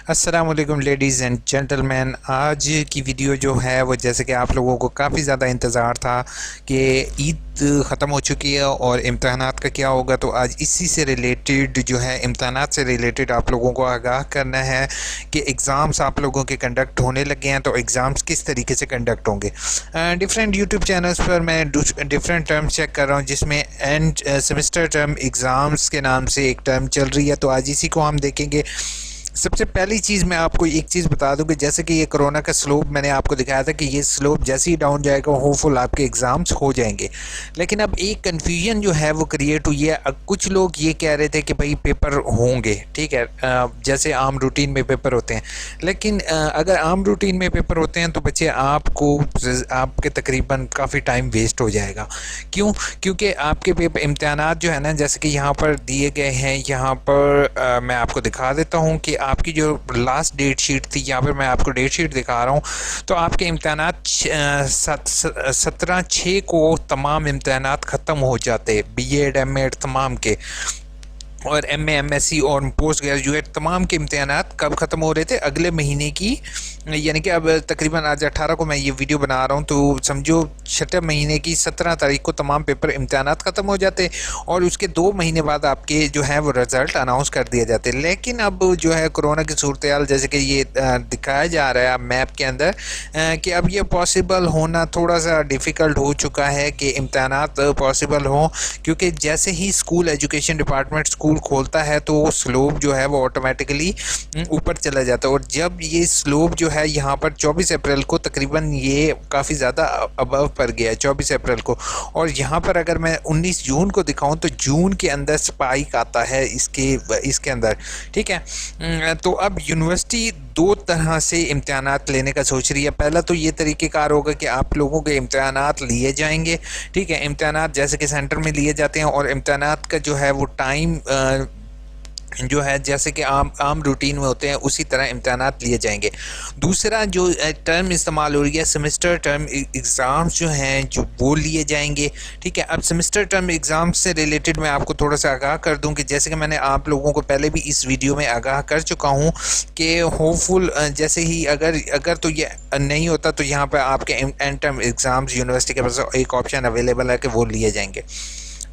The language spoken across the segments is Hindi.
अस्सलामुअलैकुम लेडीज़ एंड जेंटलमैन। आज की वीडियो जो है वो जैसे कि आप लोगों को काफ़ी ज़्यादा इंतज़ार था कि ईद ख़त्म हो चुकी है और इम्तहानात का क्या होगा, तो आज इसी से रिलेटेड जो है इम्तहानात से रिलेटेड आप लोगों को आगाह करना है कि एग्ज़ाम्स आप लोगों के कंडक्ट होने लगे हैं, तो एग्ज़ाम्स किस तरीके से कंडक्ट होंगे। डिफरेंट यूट्यूब चैनल्स पर मैं डिफरेंट टर्म्स चेक कर रहा हूँ जिसमें एंड सेमेस्टर टर्म एग्ज़ाम्स के नाम से एक टर्म चल रही है, तो आज इसी को हम देखेंगे। सबसे पहली चीज़ मैं आपको एक चीज़ बता दूं कि जैसे कि ये कोरोना का स्लोप मैंने आपको दिखाया था कि ये स्लोप जैसे ही डाउन जाएगा होपफुल आपके एग्ज़ाम्स हो जाएंगे। लेकिन अब एक कन्फ्यूजन जो है वो क्रिएट हुई है। कुछ लोग ये कह रहे थे कि भाई पेपर होंगे, ठीक है, जैसे आम रूटीन में पेपर होते हैं। लेकिन अगर आम रूटीन में पेपर होते हैं तो बच्चे आपके तकरीबन काफ़ी टाइम वेस्ट हो जाएगा। क्यों? क्योंकि आपके पेपर इम्तहानात जो है ना, जैसे कि यहाँ पर दिए गए हैं, यहाँ पर मैं आपको दिखा देता हूँ कि आपकी जो लास्ट डेट शीट थी, यहाँ पर मैं आपको डेट शीट दिखा रहा हूँ। तो आपके इम्तहानात 17/6 को तमाम इम्तहानात ख़त्म हो जाते, BEd MEd तमाम के, और MA MSc और पोस्ट ग्रेजुएट तमाम के इम्तहानात कब ख़त्म हो रहे थे? अगले महीने की, यानी कि अब तकरीबन आज 18 को मैं ये वीडियो बना रहा हूँ, तो समझो छठे महीने की 17 तारीख को तमाम पेपर इम्तहानात ख़त्म हो जाते और उसके 2 महीने बाद आपके जो है वो रिज़ल्ट अनाउंस कर दिए जाते। लेकिन अब जो है कोरोना की सूरत हाल जैसे कि ये दिखाया जा रहा है मैप के अंदर कि अब ये पॉसिबल होना थोड़ा सा डिफ़िकल्ट हो चुका है कि इम्तहानात पॉसिबल हों, क्योंकि जैसे ही स्कूल एजुकेशन डिपार्टमेंट स्कूल खोलता है तो स्लोप जो है वो ऑटोमेटिकली ऊपर चला जाता है। और जब ये स्लोप जो है यहाँ पर 24 अप्रैल को तकरीबन ये काफ़ी ज़्यादा अबव पर गया है 24 अप्रैल को, और यहाँ पर अगर मैं 19 जून को दिखाऊं तो जून के अंदर स्पाइक आता है इसके अंदर, ठीक है। तो अब यूनिवर्सिटी दो तरह से इम्तहानात लेने का सोच रही है। पहला तो ये तरीक़ेकार होगा कि आप लोगों के इम्तहानात लिए जाएंगे, ठीक है, इम्तहानात जैसे कि सेंटर में लिए जाते हैं, और इम्तहानात का जो है वो टाइम जो है जैसे कि आम रूटीन में होते हैं उसी तरह इम्तहानात लिए जाएंगे। दूसरा जो टर्म इस्तेमाल हो रही है, सेमेस्टर टर्म एग्ज़ाम्स जो हैं जो वो लिए जाएंगे, ठीक है। अब सेमेस्टर टर्म एग्ज़ाम्स से रिलेटेड मैं आपको थोड़ा सा आगाह कर दूं कि जैसे कि मैंने आप लोगों को पहले भी इस वीडियो में आगाह कर चुका हूं कि होपफुल जैसे ही अगर तो ये नहीं होता तो यहाँ पर आपके एंड टर्म एग्ज़ाम्स यूनिवर्सिटी के पास एक ऑप्शन अवेलेबल है कि वो लिए जाएंगे,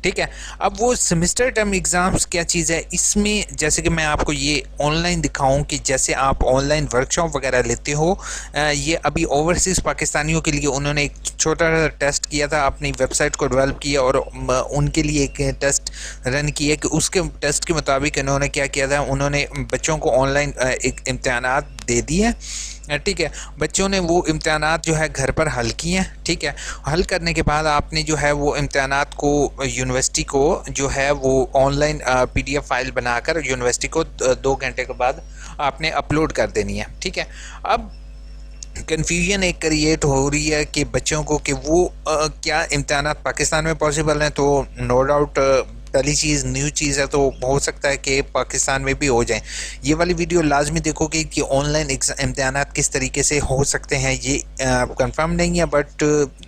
ठीक है। अब वो सेमेस्टर टर्म एग्ज़ाम्स क्या चीज़ है, इसमें जैसे कि मैं आपको ये ऑनलाइन दिखाऊं कि जैसे आप ऑनलाइन वर्कशॉप वगैरह लेते हो, ये अभी ओवरसीज़ पाकिस्तानियों के लिए उन्होंने एक छोटा सा टेस्ट किया था, अपनी वेबसाइट को डेवलप किया और उनके लिए एक टेस्ट रन किया कि उसके टेस्ट के मुताबिक इन्होंने क्या किया था, उन्होंने बच्चों को ऑनलाइन एक इम्तहानात दे दिए, ठीक है। बच्चों ने वो इम्तहानात जो है घर पर हल किए हैं, ठीक है। हल करने के बाद आपने जो है वो इम्तहानात को यूनिवर्सिटी को जो है वो ऑनलाइन PDF फाइल बनाकर यूनिवर्सिटी को 2 घंटे के बाद आपने अपलोड कर देनी है, ठीक है। अब कन्फ्यूजन एक क्रिएट हो रही है कि बच्चों को कि वो क्या इम्तहानात पाकिस्तान में पॉसिबल हैं, तो नो डाउट पहली चीज़ न्यू चीज़ है तो हो सकता है कि पाकिस्तान में भी हो जाए। ये वाली वीडियो लाजमी देखोगे कि ऑनलाइन इम्तहानात किस तरीके से हो सकते हैं। ये कंफर्म नहीं है बट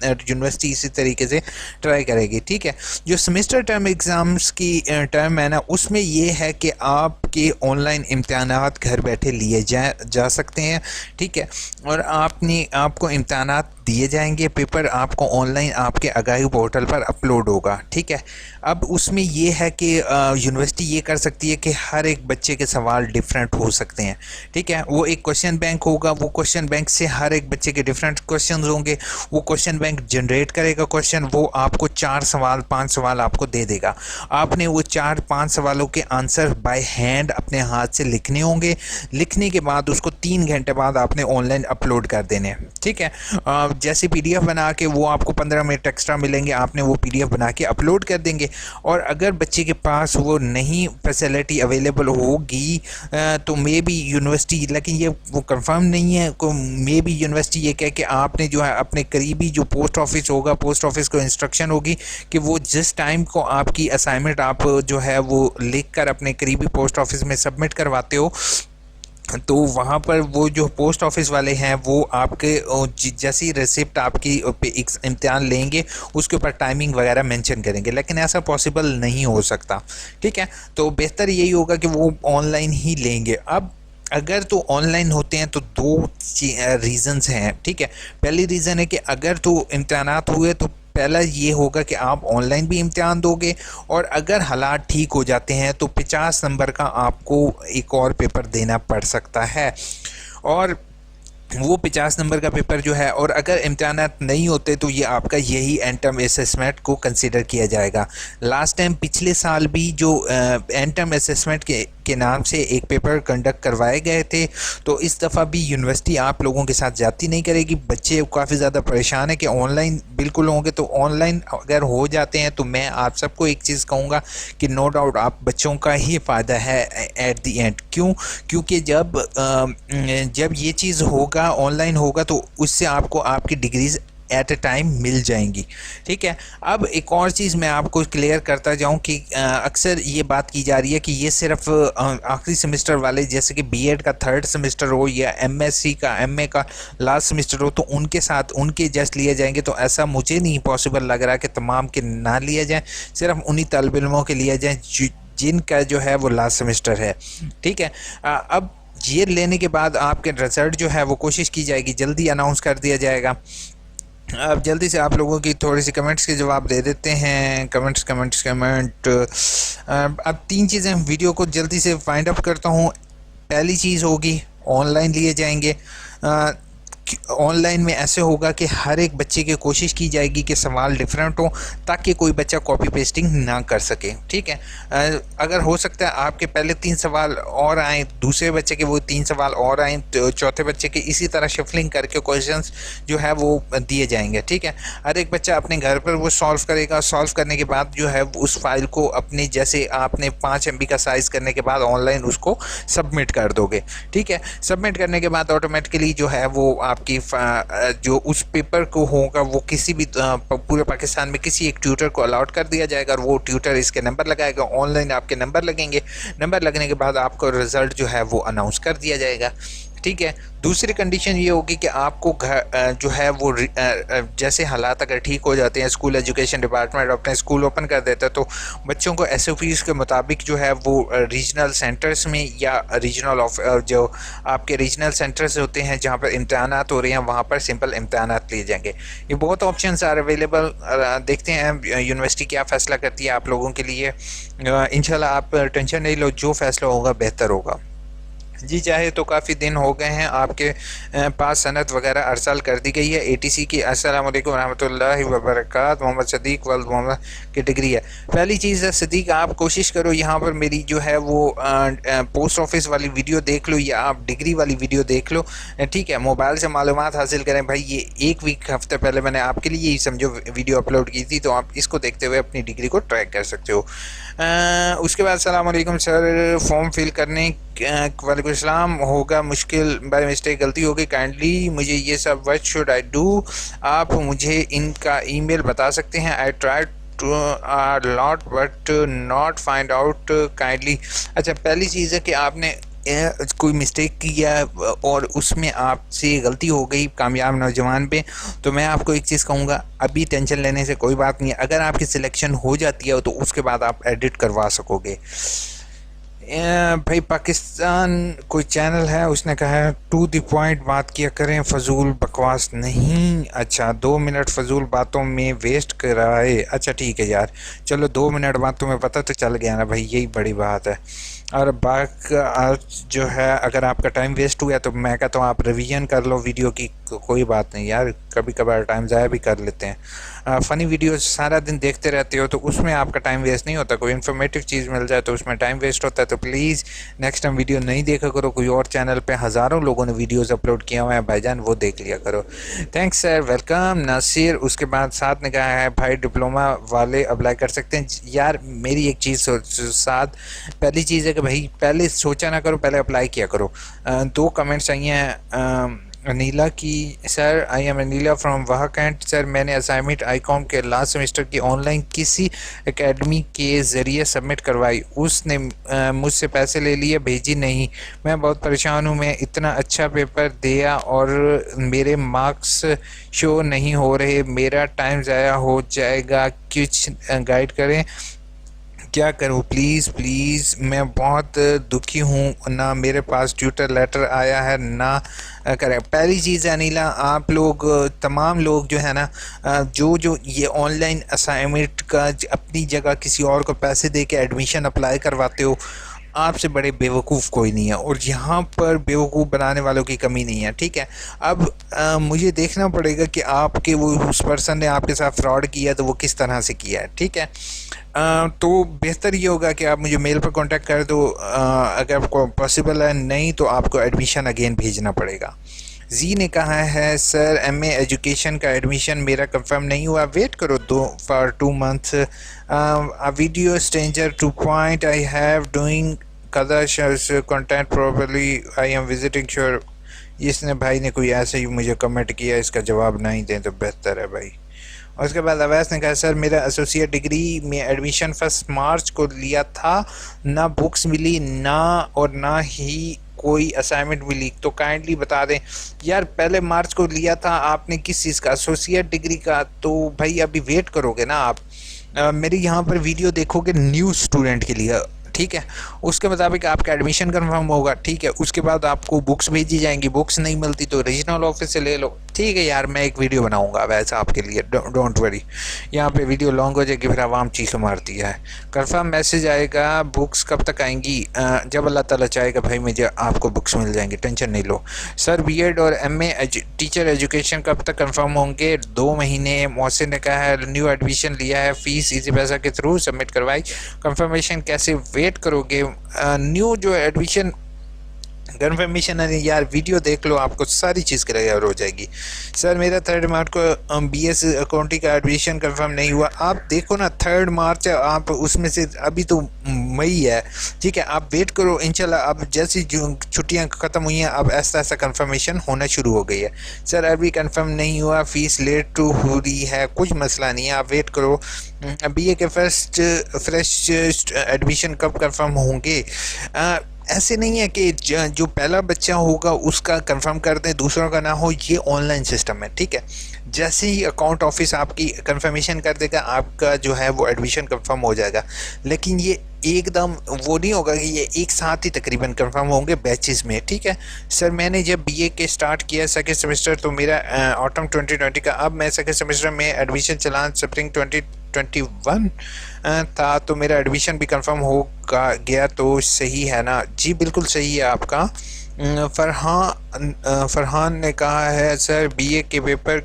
यूनिवर्सिटी इसी तरीके से ट्राई करेगी, ठीक है। जो सेमेस्टर टर्म एग्ज़ाम्स की टर्म है ना, उसमें ये है कि आपके ऑनलाइन इम्तहानात घर बैठे लिए जा सकते हैं, ठीक है। और आपको इम्तहानात दिए जाएंगे, पेपर आपको ऑनलाइन आपके आगाही पोर्टल पर अपलोड होगा, ठीक है। अब उसमें ये है कि यूनिवर्सिटी ये कर सकती है कि हर एक बच्चे के सवाल डिफरेंट हो सकते हैं, ठीक है। वो एक क्वेश्चन बैंक होगा, वो क्वेश्चन बैंक से हर एक बच्चे के डिफरेंट क्वेश्चंस होंगे, वो क्वेश्चन बैंक जनरेट करेगा क्वेश्चन, वो आपको 4 सवाल 5 सवाल आपको दे देगा। आपने वो 4-5 सवालों के आंसर बाय हैंड अपने हाथ से लिखने होंगे, लिखने के बाद उसको 3 घंटे बाद आपने ऑनलाइन अपलोड कर देने, ठीक है। जैसे PDF बना के वो आपको 15 मिनट एक्स्ट्रा मिलेंगे, आपने वो PDF बना के अपलोड कर देंगे। और अगर बच्चे के पास वो नहीं फैसिलिटी अवेलेबल होगी तो मे बी यूनिवर्सिटी, लेकिन ये वो कंफर्म नहीं है, को मे बी यूनिवर्सिटी ये कहे कि आपने जो है अपने करीबी जो पोस्ट ऑफिस होगा, पोस्ट ऑफिस को इंस्ट्रक्शन होगी कि वो जिस टाइम को आपकी असाइनमेंट आप जो है वो लिख कर अपने करीबी पोस्ट ऑफिस में सबमिट करवाते हो, तो वहाँ पर वो जो पोस्ट ऑफिस वाले हैं वो आपके जैसी रिसिप्ट आपकी इम्तिहान लेंगे उसके ऊपर टाइमिंग वगैरह मेंशन करेंगे, लेकिन ऐसा पॉसिबल नहीं हो सकता, ठीक है। तो बेहतर यही होगा कि वो ऑनलाइन ही लेंगे। अब अगर तो ऑनलाइन होते हैं तो दो रीज़न्स हैं, ठीक है। पहली रीज़न है कि अगर तो इम्तहानात हुए तो पहला ये होगा कि आप ऑनलाइन भी इम्तिहान दोगे, और अगर हालात ठीक हो जाते हैं तो 50 नंबर का आपको एक और पेपर देना पड़ सकता है, और वो 50 नंबर का पेपर जो है, और अगर इम्तहानात नहीं होते तो ये आपका यही एंड टर्म असेसमेंट को कंसिडर किया जाएगा। लास्ट टाइम पिछले साल भी जो एंड टर्म असेसमेंट के नाम से एक पेपर कंडक्ट करवाए गए थे, तो इस दफ़ा भी यूनिवर्सिटी आप लोगों के साथ ज़्यादती नहीं करेगी। बच्चे काफ़ी ज़्यादा परेशान है कि ऑनलाइन बिल्कुल होंगे, तो ऑनलाइन अगर हो जाते हैं तो मैं आप सबको एक चीज़ कहूँगा कि नो डाउट आप बच्चों का ही फ़ायदा है एट दी एंड। क्यों? क्योंकि जब ये चीज़ होगा, ऑनलाइन होगा, तो उससे आपको आपकी डिग्रीज़ एट ए टाइम मिल जाएंगी, ठीक है। अब एक और चीज़ मैं आपको क्लियर करता जाऊं कि अक्सर ये बात की जा रही है कि ये सिर्फ आखिरी सेमेस्टर वाले, जैसे कि बीएड का 3rd सेमेस्टर हो या एमएससी का, एमए का लास्ट सेमेस्टर हो, तो उनके साथ उनके जस्ट लिए जाएंगे। तो ऐसा मुझे नहीं पॉसिबल लग रहा कि तमाम के ना लिया जाए, सिर्फ उन्हीं तलब इल्मों के लिया जाए जिनका जो है वो लास्ट सेमेस्टर है, ठीक है। अब ये लेने के बाद आपके रिजल्ट जो है वो कोशिश की जाएगी जल्दी अनाउंस कर दिया जाएगा। अब जल्दी से आप लोगों की थोड़ी सी कमेंट्स के जवाब दे देते हैं। कमेंट। अब 3 चीज़ें वीडियो को जल्दी से फाइंड अप करता हूँ। पहली चीज़ होगी ऑनलाइन लिए जाएंगे। ऑनलाइन में ऐसे होगा कि हर एक बच्चे की कोशिश की जाएगी कि सवाल डिफरेंट हो, ताकि कोई बच्चा कॉपी पेस्टिंग ना कर सके, ठीक है। अगर हो सकता है आपके पहले 3 सवाल और आएँ, दूसरे बच्चे के वो 3 सवाल और आएँ, तो चौथे बच्चे के इसी तरह शफलिंग करके क्वेश्चंस जो है वो दिए जाएंगे, ठीक है। हर एक बच्चा अपने घर पर वो सॉल्व करेगा। सॉल्व करने के बाद जो है उस फाइल को अपने, जैसे आपने 5 MB का साइज़ करने के बाद ऑनलाइन उसको सबमिट कर दोगे, ठीक है। सबमिट करने के बाद ऑटोमेटिकली जो है वो आपकी जो उस पेपर को होगा वो किसी भी पूरे पाकिस्तान में किसी एक ट्यूटर को अलाउट कर दिया जाएगा, और वो ट्यूटर इसके नंबर लगाएगा। ऑनलाइन आपके नंबर लगेंगे। नंबर लगने के बाद आपको रिज़ल्ट जो है वो अनाउंस कर दिया जाएगा, ठीक है। दूसरी कंडीशन ये होगी कि आपको घर जो है वो जैसे हालात अगर ठीक हो जाते हैं, स्कूल एजुकेशन डिपार्टमेंट अपने स्कूल ओपन कर देता है, तो बच्चों को SOPs के मुताबिक जो है वो रीजनल सेंटर्स में या रीजनल जो आपके रीजनल सेंटर्स होते हैं जहाँ पर इम्तहानात हो रहे हैं, वहाँ पर सिंपल इम्तहानात लिए जाएंगे। ये बहुत ऑप्शंस आर अवेलेबल। देखते हैं यूनिवर्सिटी क्या फ़ैसला करती है आप लोगों के लिए। इंशाल्लाह आप टेंशन नहीं लो, जो फ़ैसला होगा बेहतर होगा। जी चाहे तो काफ़ी दिन हो गए हैं आपके पास सनद वगैरह अरसल कर दी गई है ATC की। अस्सलाम वालेकुम रहमतुल्लाहि व बरकात। मोहम्मद सदीक वल्द मोहम्मद की डिग्री है। पहली चीज़ है सदीक, आप कोशिश करो यहाँ पर मेरी जो है वो पोस्ट ऑफिस वाली वीडियो देख लो या आप डिग्री वाली वीडियो देख लो, ठीक है। मोबाइल से मालूमात हासिल करें भाई। ये 1 वीक हफ्ते पहले मैंने आपके लिए ही समझो वीडियो अपलोड की थी, तो आप इसको देखते हुए अपनी डिग्री को ट्रैक कर सकते हो। उसके बाद अस्सलाम वालेकुम सर, फॉर्म फिल करने वालेकुम सलाम होगा मुश्किल, बाय मिस्टेक गलती हो गई, काइंडली मुझे ये सब व्हाट शुड आई डू, आप मुझे इनका ईमेल बता सकते हैं। I try to lot but not find out kindly. अच्छा, पहली चीज़ है कि आपने कोई मिस्टेक किया और उसमें आपसे गलती हो गई कामयाब नौजवान पे, तो मैं आपको एक चीज़ कहूँगा, अभी टेंशन लेने से कोई बात नहीं है। अगर आपकी सिलेक्शन हो जाती है तो उसके बाद आप एडिट करवा सकोगे। भाई पाकिस्तान कोई चैनल है, उसने कहा है टू द पॉइंट बात किया करें, फजूल बकवास नहीं। अच्छा, 2 मिनट फजूल बातों में वेस्ट कराए। अच्छा ठीक है यार, चलो 2 मिनट बाद तुम्हें पता तो चल गया ना भाई, यही बड़ी बात है। और आज जो है अगर आपका टाइम वेस्ट हुआ तो मैं कहता हूँ आप रिवीजन कर लो वीडियो की, कोई बात नहीं यार, कभी कभार टाइम ज़ाया भी कर लेते हैं। फ़नी वीडियो सारा दिन देखते रहते हो तो उसमें आपका टाइम वेस्ट नहीं होता। कोई इन्फॉर्मेटिव चीज़ मिल जाए तो उसमें टाइम वेस्ट होता है। तो प्लीज़ नेक्स्ट टाइम वीडियो नहीं देखा करो, कोई और चैनल पे हज़ारों लोगों ने वीडियोस अपलोड किया हुआ है भाईजान, वो देख लिया करो। Thanks sir, welcome Nasir. उसके बाद साथ ने कहा है भाई डिप्लोमा वाले अप्लाई कर सकते हैं। यार मेरी एक चीज़ साथ, पहली चीज़ है कि भाई पहले सोचा ना करो, पहले अप्लाई किया करो। 2 कमेंट्स आई हैं अनीला की। Sir I am Anila from वाहकैंट। सर मैंने असाइनमेंट आईकॉम के लास्ट सेमेस्टर की ऑनलाइन किसी एकेडमी के ज़रिए सबमिट करवाई, उसने मुझसे पैसे ले लिए, भेजी नहीं। मैं बहुत परेशान हूँ। मैं इतना अच्छा पेपर दिया और मेरे मार्क्स शो नहीं हो रहे, मेरा टाइम ज़ाया हो जाएगा, कुछ गाइड करें। क्या करूँ, प्लीज़ प्लीज़, मैं बहुत दुखी हूँ। ना मेरे पास ट्यूटर लेटर आया है ना करें। पहली चीज़ है अनिला, आप लोग तमाम लोग जो है ना जो जो ये ऑनलाइन असाइनमेंट का अपनी जगह किसी और को पैसे दे के एडमिशन अप्लाई करवाते हो, आपसे बड़े बेवकूफ़ कोई नहीं है, और यहाँ पर बेवकूफ़ बनाने वालों की कमी नहीं है, ठीक है। अब मुझे देखना पड़ेगा कि आपके वो उस पर्सन ने आपके साथ फ्रॉड किया तो वो किस तरह से किया है, ठीक है। तो बेहतर ये होगा कि आप मुझे मेल पर कांटेक्ट कर दो, अगर आपको पॉसिबल है, नहीं तो आपको एडमिशन अगेन भेजना पड़ेगा। जी ने कहा है सर एमए एजुकेशन का एडमिशन मेरा कंफर्म नहीं हुआ, वेट करो दो for 2 months. a video stranger to point I have doing कदा content properly I am visiting sure। इसने भाई ने कोई ऐसे ही मुझे कमेंट किया, इसका जवाब नहीं दें तो बेहतर है भाई। और उसके बाद अवैस ने कहा सर मेरा एसोसिएट डिग्री में एडमिशन 1 मार्च को लिया था, ना बुक्स मिली ना और ना ही कोई असाइनमेंट मिली, तो काइंडली बता दें। यार पहले मार्च को लिया था आपने किस चीज़ का, एसोसिएट डिग्री का, तो भाई अभी वेट करोगे ना आप। मेरी यहाँ पर वीडियो देखोगे न्यू स्टूडेंट के लिए, ठीक है, उसके मुताबिक आपका एडमिशन कंफर्म होगा, ठीक है। उसके बाद आपको बुक्स भेजी जाएंगी, बुक्स नहीं मिलती तो रीजनल ऑफिस से ले लो, ठीक है। यार मैं एक वीडियो बनाऊंगा वैसा आपके लिए, डोंट वरी। यहाँ पे वीडियो लॉन्ग हो जाएगी फिर आवाम चीखें मारती है। कंफर्म मैसेज आएगा, बुक्स कब तक आएंगी, जब अल्लाह ताला चाहेगा भाई मुझे आपको बुक्स मिल जाएंगी, टेंशन नहीं लो। सर बीएड और एमए टीचर एजुकेशन कब तक कंफर्म होंगे, 2 महीने। मोहसिन ने कहा है न्यू एडमिशन लिया है, फीस इजी पैसा के थ्रू सबमिट करवाई, कंफर्मेशन कैसे वेट करोगे। न्यू जो एडमिशन कन्फर्मेशन है यार, वीडियो देख लो आपको सारी चीज़ क्लियर हो जाएगी। सर मेरा 3 मार्च को बीएस अकाउंटिंग का एडमिशन कंफर्म नहीं हुआ, आप देखो ना 3 मार्च है, आप उसमें से अभी तो मई है, ठीक है, आप वेट करो इंशाल्लाह। अब जैसी छुट्टियां ख़त्म हुई हैं अब ऐसा ऐसा कंफर्मेशन होना शुरू हो गई है। सर अभी कंफर्म नहीं हुआ, फीस लेट टू हो रही है, कुछ मसला नहीं है, आप वेट करो। बीए के फर्स्ट फ्रेश एडमिशन कब कंफर्म होंगे। ऐसे नहीं है कि जो पहला बच्चा होगा उसका कंफर्म कर दें, दूसरों का ना हो, ये ऑनलाइन सिस्टम है, ठीक है। जैसे ही अकाउंट ऑफिस आपकी कंफर्मेशन कर देगा आपका जो है वो एडमिशन कंफर्म हो जाएगा, लेकिन ये एकदम वो नहीं होगा कि ये एक साथ ही तकरीबन कंफर्म होंगे बैचेस में, ठीक है। सर मैंने जब बीए के स्टार्ट किया सेकेंड सेमेस्टर तो मेरा ऑटम 2020 का, अब मैं सेकेंड सेमेस्टर में एडमिशन चलान स्प्रिंग 2021 था, तो मेरा एडमिशन भी कंफर्म हो गया, तो सही है ना। जी बिल्कुल सही है आपका। फरहान ने कहा है सर बीए के पेपर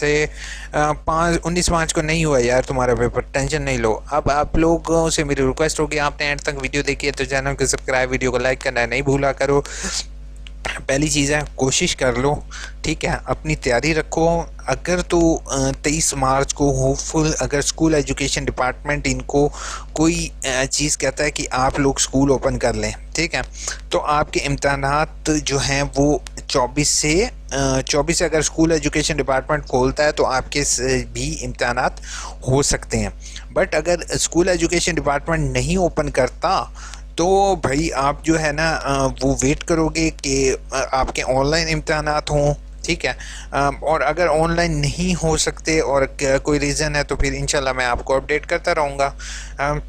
थे 19 मार्च को नहीं हुआ यार तुम्हारा पेपर, टेंशन नहीं लो। अब आप लोगों से मेरी रिक्वेस्ट होगी, आपने एंड तक वीडियो देखी है तो चैनल को सब्सक्राइब, वीडियो को लाइक करना नहीं भूला करो। पहली चीज़ है कोशिश कर लो, ठीक है, अपनी तैयारी रखो। अगर तो 23 मार्च को होपफुल अगर स्कूल एजुकेशन डिपार्टमेंट इनको कोई चीज़ कहता है कि आप लोग स्कूल ओपन कर लें, ठीक है, तो आपके इम्तहानात जो हैं वो 24 से अगर स्कूल एजुकेशन डिपार्टमेंट खोलता है तो आपके भी इम्तहानात हो सकते हैं। बट अगर स्कूल एजुकेशन डिपार्टमेंट नहीं ओपन करता तो भाई आप जो है ना वो वेट करोगे कि आपके ऑनलाइन इम्तहानात हों, ठीक है। और अगर ऑनलाइन नहीं हो सकते और कोई रीज़न है तो फिर इंशाल्लाह मैं आपको अपडेट करता रहूँगा।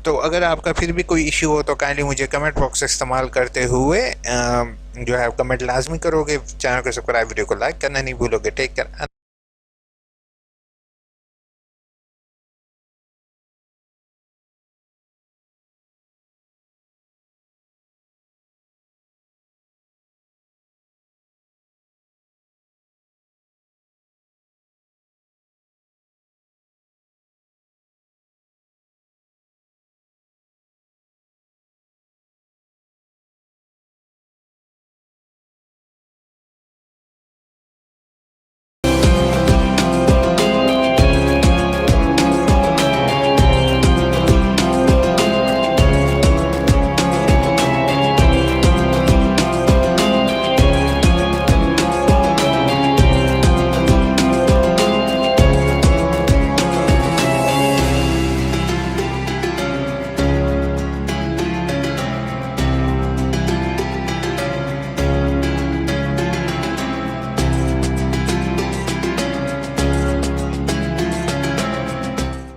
तो अगर आपका फिर भी कोई इशू हो तो काइंडली मुझे कमेंट बॉक्स इस्तेमाल करते हुए जो है कमेंट लाजमी करोगे। चैनल को सब्सक्राइब, वीडियो को लाइक करना नहीं भूलोगे। Take care.